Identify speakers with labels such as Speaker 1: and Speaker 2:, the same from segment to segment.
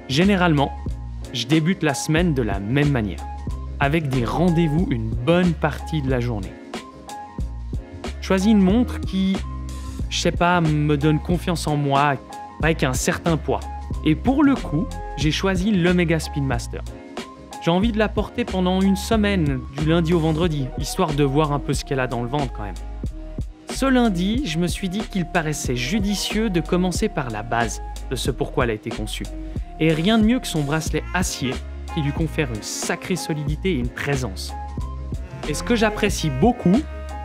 Speaker 1: Généralement, je débute la semaine de la même manière, avec des rendez-vous une bonne partie de la journée. Je choisis une montre qui, je sais pas, me donne confiance en moi, avec un certain poids. Et pour le coup, j'ai choisi l'Omega Speedmaster. J'ai envie de la porter pendant une semaine, du lundi au vendredi, histoire de voir un peu ce qu'elle a dans le ventre quand même. Ce lundi, je me suis dit qu'il paraissait judicieux de commencer par la base de ce pourquoi elle a été conçue. Et rien de mieux que son bracelet acier qui lui confère une sacrée solidité et une présence. Et ce que j'apprécie beaucoup,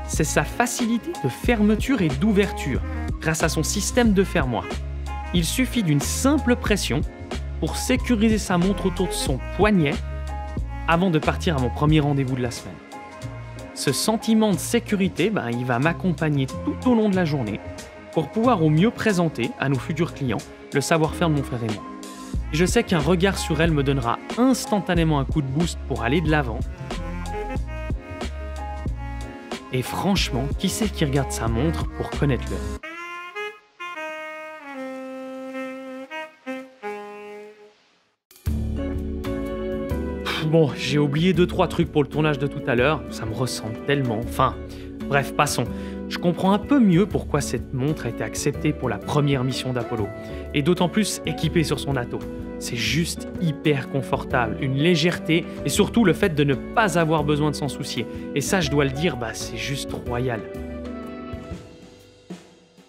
Speaker 1: c'est sa facilité de fermeture et d'ouverture grâce à son système de fermoir. Il suffit d'une simple pression pour sécuriser sa montre autour de son poignet avant de partir à mon premier rendez-vous de la semaine. Ce sentiment de sécurité, il va m'accompagner tout au long de la journée pour pouvoir au mieux présenter à nos futurs clients le savoir-faire de mon frère et moi. Et je sais qu'un regard sur elle me donnera instantanément un coup de boost pour aller de l'avant. Et franchement, qui c'est qui regarde sa montre pour connaître l'heure ? Bon, j'ai oublié 2-3 trucs pour le tournage de tout à l'heure, ça me ressemble tellement, bref, passons. Je comprends un peu mieux pourquoi cette montre a été acceptée pour la première mission d'Apollo, et d'autant plus équipée sur son atto. C'est juste hyper confortable, une légèreté, et surtout le fait de ne pas avoir besoin de s'en soucier. Et ça, je dois le dire, c'est juste royal.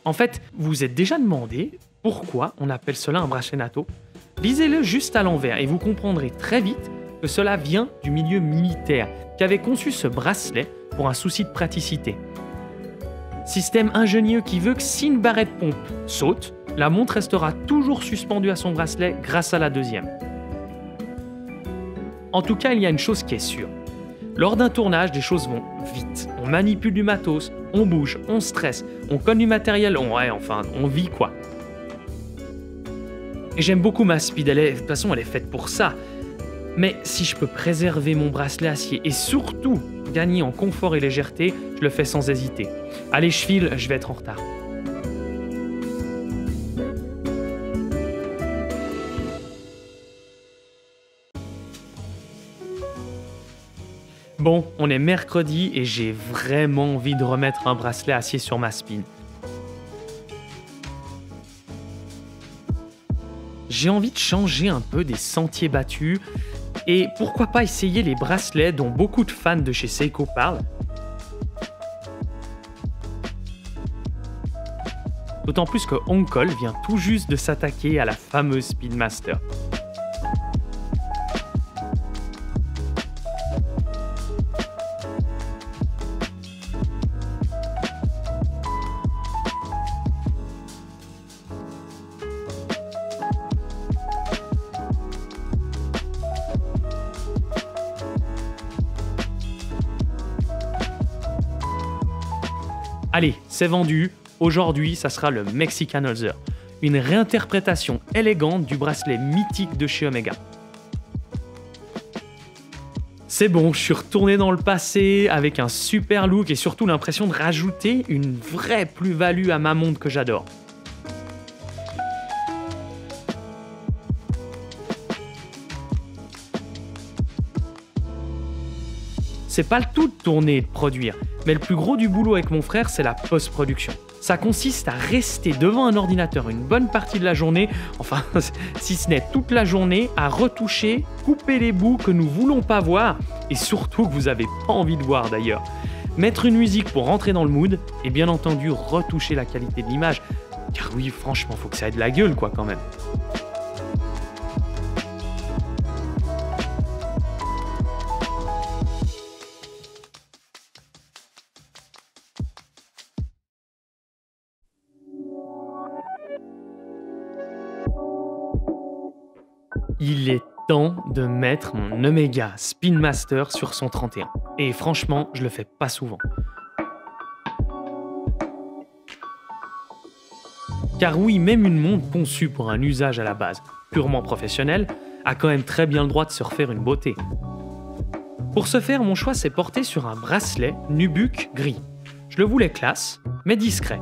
Speaker 1: En fait, vous vous êtes déjà demandé pourquoi on appelle cela un bracelet NATO ? Lisez-le juste à l'envers et vous comprendrez très vite que cela vient du milieu militaire, qui avait conçu ce bracelet pour un souci de praticité. Système ingénieux qui veut que si une barrette pompe saute, la montre restera toujours suspendue à son bracelet grâce à la deuxième. En tout cas, il y a une chose qui est sûre. Lors d'un tournage, des choses vont vite. On manipule du matos, on bouge, on stresse, on cogne du matériel, on vit quoi. Et j'aime beaucoup ma Speed, de toute façon elle est faite pour ça. Mais si je peux préserver mon bracelet acier et surtout gagner en confort et légèreté, je le fais sans hésiter. Allez, je file, je vais être en retard. Bon, on est mercredi et j'ai vraiment envie de remettre un bracelet acier sur ma Spin. J'ai envie de changer un peu des sentiers battus et pourquoi pas essayer les bracelets dont beaucoup de fans de chez Seiko parlent. D'autant plus que Onkol vient tout juste de s'attaquer à la fameuse Speedmaster. Allez, c'est vendu. Aujourd'hui, ça sera le Mexican Holzer. Une réinterprétation élégante du bracelet mythique de chez Omega. C'est bon, je suis retourné dans le passé avec un super look et surtout l'impression de rajouter une vraie plus-value à ma montre que j'adore. C'est pas le tout de tourner et de produire, mais le plus gros du boulot avec mon frère, c'est la post-production. Ça consiste à rester devant un ordinateur une bonne partie de la journée, enfin, si ce n'est toute la journée, à retoucher, couper les bouts que nous voulons pas voir, et surtout que vous avez pas envie de voir d'ailleurs. Mettre une musique pour rentrer dans le mood, et bien entendu retoucher la qualité de l'image, car oui, franchement, faut que ça ait de la gueule quoi quand même. Il est temps de mettre mon Omega Speedmaster sur son 31. Et franchement, je le fais pas souvent. Car oui, même une montre conçue pour un usage à la base purement professionnel a quand même très bien le droit de se refaire une beauté. Pour ce faire, mon choix s'est porté sur un bracelet nubuck gris. Je le voulais classe, mais discret.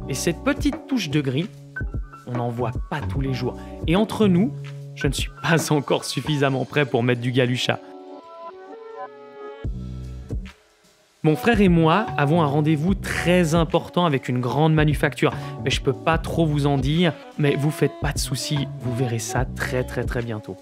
Speaker 1: Et cette petite touche de gris on n'en voit pas tous les jours. Et entre nous, je ne suis pas encore suffisamment prêt pour mettre du Galusha. Mon frère et moi avons un rendez-vous très important avec une grande manufacture. Mais je peux pas trop vous en dire, mais vous faites pas de soucis, vous verrez ça très bientôt.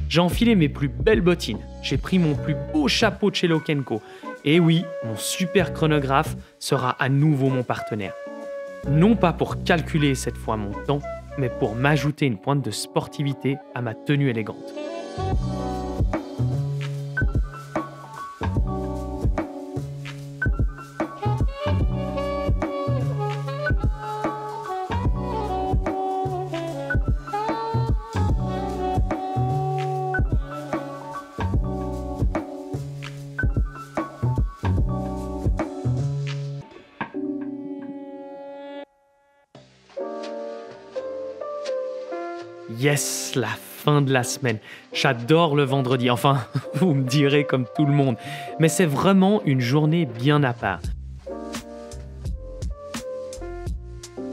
Speaker 1: J'ai enfilé mes plus belles bottines, j'ai pris mon plus beau chapeau de chez Lokenko. Et oui, mon super chronographe sera à nouveau mon partenaire. Non pas pour calculer cette fois mon temps, mais pour m'ajouter une pointe de sportivité à ma tenue élégante. Yes, la fin de la semaine. J'adore le vendredi. Enfin, vous me direz comme tout le monde. Mais c'est vraiment une journée bien à part.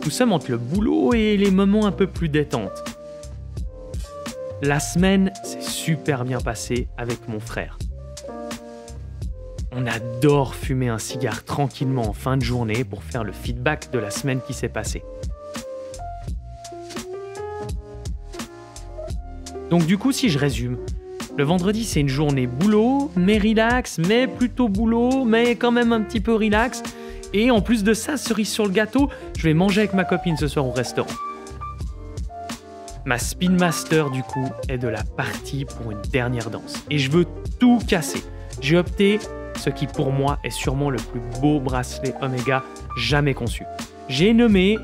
Speaker 1: Nous sommes entre le boulot et les moments un peu plus détente. La semaine s'est super bien passée avec mon frère. On adore fumer un cigare tranquillement en fin de journée pour faire le feedback de la semaine qui s'est passée. Donc du coup, si je résume, le vendredi c'est une journée boulot, mais relax, mais plutôt boulot, mais quand même un petit peu relax. Et en plus de ça, cerise sur le gâteau, je vais manger avec ma copine ce soir au restaurant. Ma Spin Master du coup est de la partie pour une dernière danse. Et je veux tout casser. J'ai opté ce qui pour moi est sûrement le plus beau bracelet Omega jamais conçu. J'ai nommé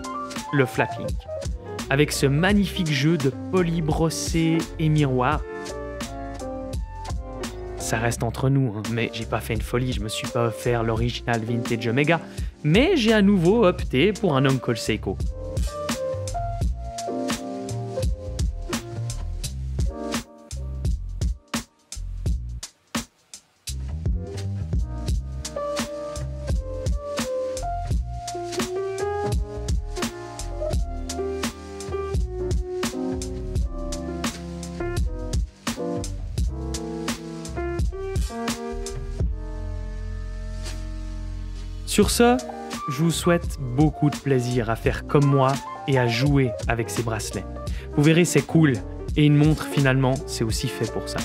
Speaker 1: le Flaplink. Avec ce magnifique jeu de polis brossés et miroirs. Ça reste entre nous, hein, mais j'ai pas fait une folie, je me suis pas offert l'original Vintage Omega, mais j'ai à nouveau opté pour un Uncle Seiko. Sur ce, je vous souhaite beaucoup de plaisir à faire comme moi et à jouer avec ces bracelets. Vous verrez, c'est cool. Et une montre, finalement, c'est aussi fait pour ça.